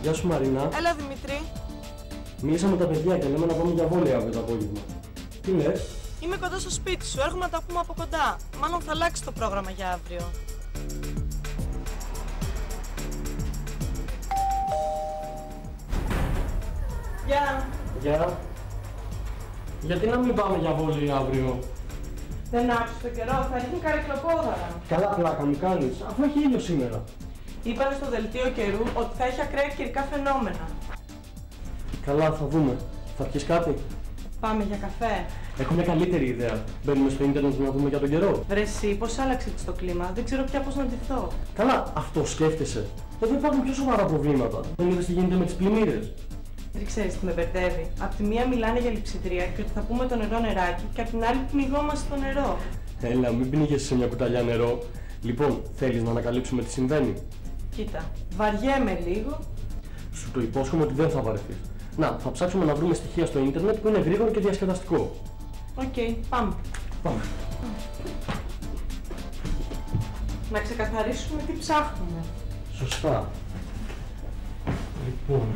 Γεια σου Μαρίνα. Έλα Δημήτρη. Μίλησα με τα παιδιά και λέμε να πάμε για βόλεϊ αύριο το απόγευμα. Τι λες? Είμαι κοντά στο σπίτι σου, έρχομαι να τα πούμε από κοντά. Μάλλον θα αλλάξει το πρόγραμμα για αύριο. Γεια. Γεια. Γιατί να μην πάμε για βόλεϊ αύριο? Δεν άκουσες τον καιρό, θα ρίχνει καρεκλοπόδαρα. Καλά πλάκα μου κάνεις, αφού έχει ήλιο σήμερα. Είπανε στο δελτίο καιρού ότι θα έχει ακραία καιρικά φαινόμενα. Καλά, θα δούμε. Θα πιεις κάτι? Πάμε για καφέ. Έχω μια καλύτερη ιδέα. Μπαίνουμε στο ίντερνετ να δούμε για τον καιρό. Βρε εσύ, πώς άλλαξε το κλίμα, δεν ξέρω πια πώς να ντυθώ. Καλά, αυτό σκέφτεσαι. Εδώ υπάρχουν πιο σοβαρά προβλήματα. Δεν είδες τι γίνεται με τις πλημμύρες? Δεν ξέρεις τι με μπερδεύει. Απ' τη μία μιλάνε για λειψιδρία και ότι θα πούμε το νερό νεράκι, και απ' την άλλη πνιγόμαστε στο νερό. Έλα, μην πνίγεσαι σε μια κουταλιά νερό. Λοιπόν, θέλεις να ανακαλύψουμε τι συμβαίνει? Κοίτα, βαριέμαι λίγο. Σου το υπόσχομαι ότι δεν θα βαρεθείς. Να, θα ψάξουμε να βρούμε στοιχεία στο ίντερνετ που είναι γρήγορο και διασκεδαστικό. Οκ, πάμε. Πάμε. Να ξεκαθαρίσουμε τι ψάχνουμε. Σωστά. Λοιπόν...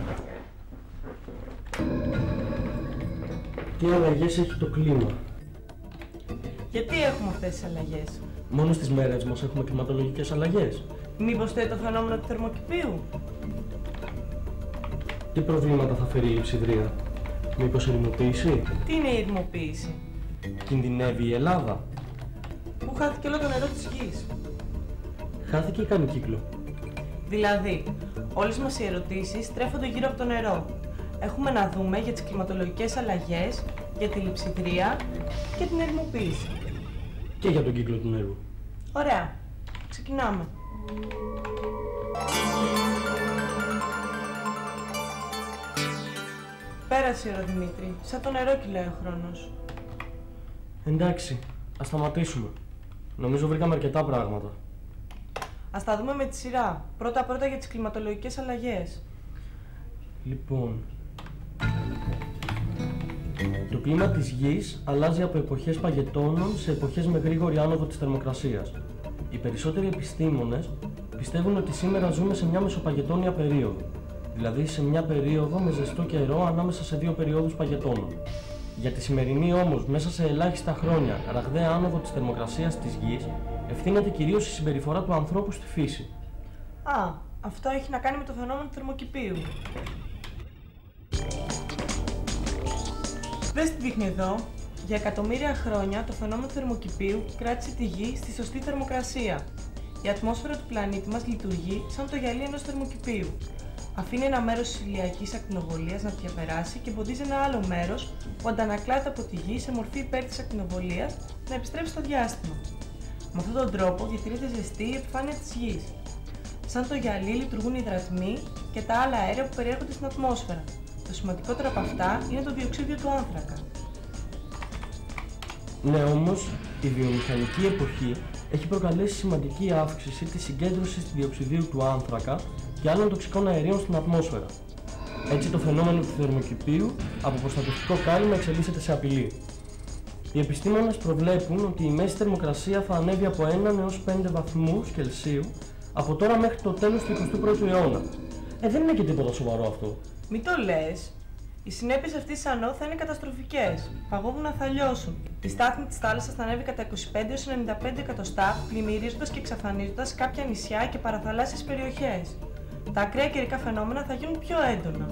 Τι αλλαγές έχει το κλίμα? Γιατί έχουμε αυτές τις αλλαγές? Μόνο στις μέρες μας έχουμε κλιματολογικές αλλαγές. Μήπως θέλει το φαινόμενο του θερμοκηπίου? Τι προβλήματα θα φέρει η λειψιδρία? Μήπως ερημοποίηση? Τι είναι η ερημοποίηση? Κινδυνεύει η Ελλάδα? Πού χάθηκε όλο το νερό της γης? Χάθηκε ή κάνει κύκλο? Δηλαδή, όλες μας οι ερωτήσεις στρέφονται γύρω από το νερό. Έχουμε να δούμε για τις κλιματολογικές αλλαγές, για τη λειψιδρία και την ερημοποίηση. Και για τον κύκλο του νερού. Ωραία. Ξεκινάμε. Πέρασε η ώρα, Δημήτρη. Σαν το νερό κυλάει ο χρόνος. Εντάξει, ας σταματήσουμε. Νομίζω βρήκαμε αρκετά πράγματα. Ας τα δούμε με τη σειρά. Πρώτα-πρώτα για τις κλιματολογικές αλλαγές. Λοιπόν... Το κλίμα της γης αλλάζει από εποχές παγετώνων σε εποχές με γρήγορη άνοδο της θερμοκρασίας. Οι περισσότεροι επιστήμονες πιστεύουν ότι σήμερα ζούμε σε μια μεσοπαγετώνια περίοδο, δηλαδή σε μια περίοδο με ζεστό καιρό ανάμεσα σε δύο περιόδους παγετώνων. Για τη σημερινή όμως, μέσα σε ελάχιστα χρόνια, ραγδαία άνοδο της θερμοκρασίας της γης, ευθύνεται κυρίως η συμπεριφορά του ανθρώπου στη φύση. Α, αυτό έχει να κάνει με το φαινόμενο του θερμοκηπίου. Δες τι δείχνει εδώ. Για εκατομμύρια χρόνια το φαινόμενο του θερμοκηπίου κράτησε τη γη στη σωστή θερμοκρασία. Η ατμόσφαιρα του πλανήτη μας λειτουργεί σαν το γυαλί ενός θερμοκηπίου. Αφήνει ένα μέρος της ηλιακής ακτινοβολίας να διαπεράσει και εμποδίζει ένα άλλο μέρος που αντανακλάται από τη γη σε μορφή υπέρ της ακτινοβολίας να επιστρέψει στο διάστημα. Με αυτόν τον τρόπο διατηρείται ζεστή η επιφάνεια της γης. Σαν το γυαλί λειτουργούν οι υδρατμοί και τα άλλα αέρια που περιέχονται στην ατμόσφαιρα. Το σημαντικότερο από αυτά είναι το διοξείδιο του άνθρακα. Ναι, όμως η βιομηχανική εποχή έχει προκαλέσει σημαντική αύξηση της συγκέντρωσης διοξειδίου του άνθρακα και άλλων τοξικών αερίων στην ατμόσφαιρα. Έτσι το φαινόμενο του θερμοκηπίου από προστατευτικό κάλυμα εξελίσσεται σε απειλή. Οι επιστήμονες προβλέπουν ότι η μέση θερμοκρασία θα ανέβει από 1 έως 5 βαθμούς Κελσίου από τώρα μέχρι το τέλος του 21ου αιώνα. Δεν είναι και τίποτα σοβαρό αυτό. Μην το λες. Οι συνέπειες αυτής της ανώ θα είναι καταστροφικές. Παγόβουνα θα λιώσουν. Η στάθμη της θάλασσας θα ανέβει κατά 25 έως 95 εκατοστά, πλημμυρίζοντας και εξαφανίζοντας κάποια νησιά και παραθαλάσσιες περιοχές. Τα ακραία καιρικά φαινόμενα θα γίνουν πιο έντονα.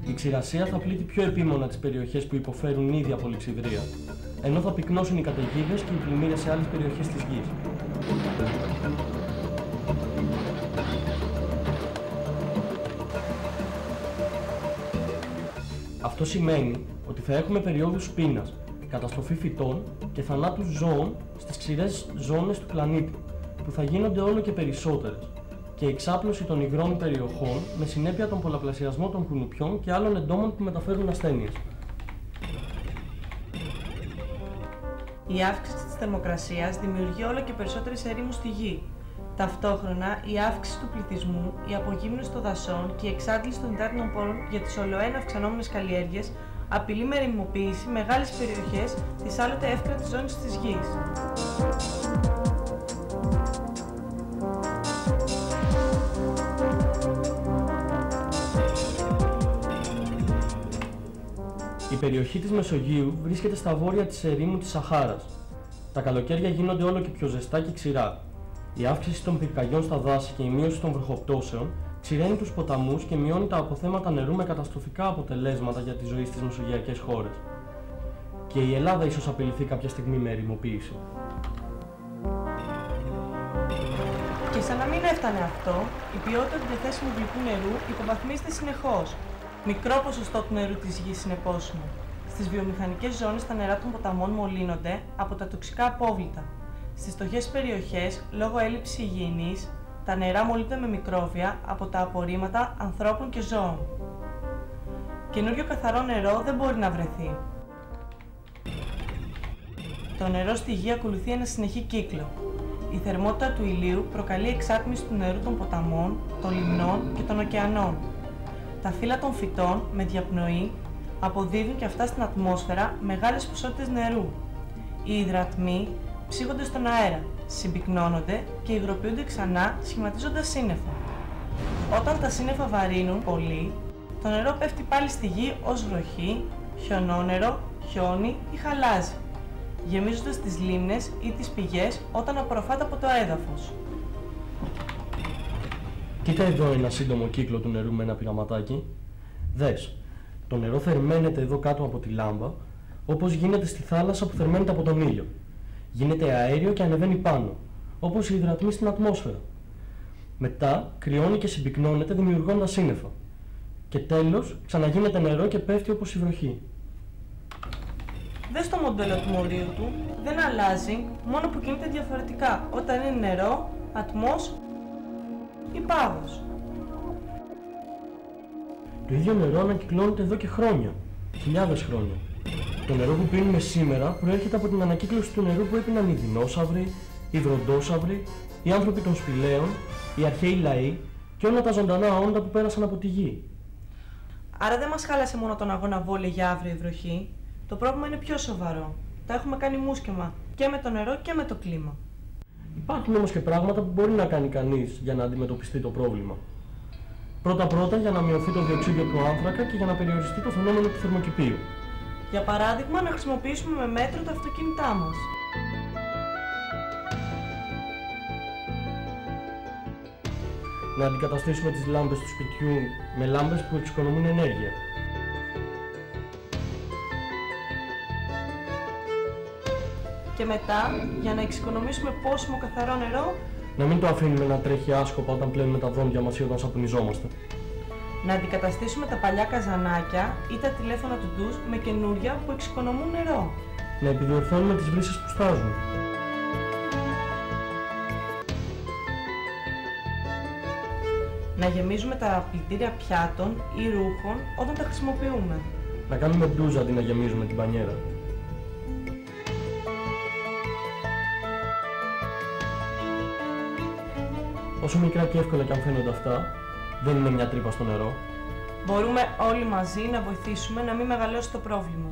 Η ξηρασία θα πλήττει πιο επίμονα τις περιοχές που υποφέρουν ήδη από λειψιδρία, ενώ θα πυκνώσουν οι καταιγίδες και οι πλημμύρες σε άλλες περιοχές της γης. Αυτό σημαίνει ότι θα έχουμε περιόδους πείνας, καταστροφή φυτών και θανάτους ζώων στις ξηρές ζώνες του πλανήτη, που θα γίνονται όλο και περισσότερες, και εξάπλωση των υγρών περιοχών με συνέπεια τον πολλαπλασιασμό των κουνουπιών και άλλων εντόμων που μεταφέρουν ασθένειες. Η αύξηση της θερμοκρασίας δημιουργεί όλο και περισσότερες ερήμους στη γη. Ταυτόχρονα, η αύξηση του πληθυσμού, η απογύμνωση των δασών και η εξάντληση των υδάτινων πόρων για τις ολοένα αυξανόμενες καλλιέργειες απειλεί με ερημοποίηση μεγάλες περιοχές της άλλοτε εύκρατης ζώνης της γης. Η περιοχή της Μεσογείου βρίσκεται στα βόρεια της ερήμου της Σαχάρας. Τα καλοκαίρια γίνονται όλο και πιο ζεστά και ξηρά. Η αύξηση των πυρκαγιών στα δάση και η μείωση των βροχοπτώσεων ξηραίνει τους ποταμούς και μειώνει τα αποθέματα νερού με καταστροφικά αποτελέσματα για τη ζωή στις μεσογειακές χώρες. Και η Ελλάδα ίσως απειληθεί κάποια στιγμή με ερημοποίηση. Και σαν να μην έφτανε αυτό, η ποιότητα του διαθέσιμου γλυκού νερού υποβαθμίζεται συνεχώς. Μικρό ποσοστό του νερού της γης είναι πόσιμο. Στις βιομηχανικές ζώνες τα νερά των ποταμών μολύνονται από τα τοξικά απόβλητα. Στις φτωχές περιοχές, λόγω έλλειψης υγιεινής, τα νερά μολύνονται με μικρόβια από τα απορρίμματα ανθρώπων και ζώων. Καινούριο καθαρό νερό δεν μπορεί να βρεθεί. Το νερό στη γη ακολουθεί ένα συνεχή κύκλο. Η θερμότητα του ηλίου προκαλεί εξάτμιση του νερού των ποταμών, των λιμνών και των ωκεανών. Τα φύλλα των φυτών, με διαπνοή, αποδίδουν και αυτά στην ατμόσφαιρα μεγάλες ποσότητες νερού. Οι υδρατμοί ψύχονται στον αέρα, συμπυκνώνονται και υγροποιούνται ξανά σχηματίζοντας σύννεφα. Όταν τα σύννεφα βαρύνουν πολύ, το νερό πέφτει πάλι στη γη ως βροχή, χιονόνερο, χιόνι ή χαλάζι, γεμίζοντας τις λίμνες ή τις πηγές όταν απορροφάται από το έδαφος. Κοίτα εδώ ένα σύντομο κύκλο του νερού με ένα πειραματάκι. Δες, το νερό θερμαίνεται εδώ κάτω από τη λάμπα, όπως γίνεται στη θάλασσα που θερμαίνεται από τον ήλιο. Γίνεται αέριο και ανεβαίνει πάνω, όπως οι υδρατμοί στην ατμόσφαιρα. Μετά κρυώνει και συμπυκνώνεται δημιουργώντας σύννεφα. Και τέλος ξαναγίνεται νερό και πέφτει όπως η βροχή. Δες το μοντέλο του μορίου του, δεν αλλάζει, μόνο που κινείται διαφορετικά όταν είναι νερό, ατμός ή πάγος. Το ίδιο νερό ανακυκλώνεται εδώ και χρόνια, χιλιάδες χρόνια. Το νερό που πίνουμε σήμερα προέρχεται από την ανακύκλωση του νερού που έπιναν οι δεινόσαυροι, οι βροντόσαυροι, οι άνθρωποι των σπηλαίων, οι αρχαίοι λαοί και όλα τα ζωντανά όντα που πέρασαν από τη γη. Άρα δεν μας χάλασε μόνο τον αγώνα βόλεϊ για αύριο η βροχή. Το πρόβλημα είναι πιο σοβαρό. Τα έχουμε κάνει μουσκεμα και με το νερό και με το κλίμα. Υπάρχουν όμως και πράγματα που μπορεί να κάνει κανείς για να αντιμετωπιστεί το πρόβλημα. Πρώτα-πρώτα για να μειωθεί το διοξείδιο του άνθρακα και για να περιοριστεί το φαινόμενο του θερμοκηπίου. Για παράδειγμα, να χρησιμοποιήσουμε με μέτρο τα αυτοκίνητά μας. Να αντικαταστήσουμε τις λάμπες του σπιτιού με λάμπες που εξοικονομούν ενέργεια. Και μετά, για να εξοικονομήσουμε πόσιμο καθαρό νερό, Να μην το αφήνουμε να τρέχει άσκοπα όταν πλένουμε τα δόντια μας ή όταν σαπουνιζόμαστε. να αντικαταστήσουμε τα παλιά καζανάκια ή τα τηλέφωνα του ντους με καινούρια που εξοικονομούν νερό. Να επιδιορθώνουμε τις βρύσες που στάζουν. Να γεμίζουμε τα πλυντήρια πιάτων ή ρούχων όταν τα χρησιμοποιούμε. Να κάνουμε ντουζ αντί να γεμίζουμε την μπανιέρα. Όσο μικρά και εύκολα και αν φαίνονται αυτά, δεν είναι μια τρύπα στο νερό. Μπορούμε όλοι μαζί να βοηθήσουμε να μην μεγαλώσει το πρόβλημα.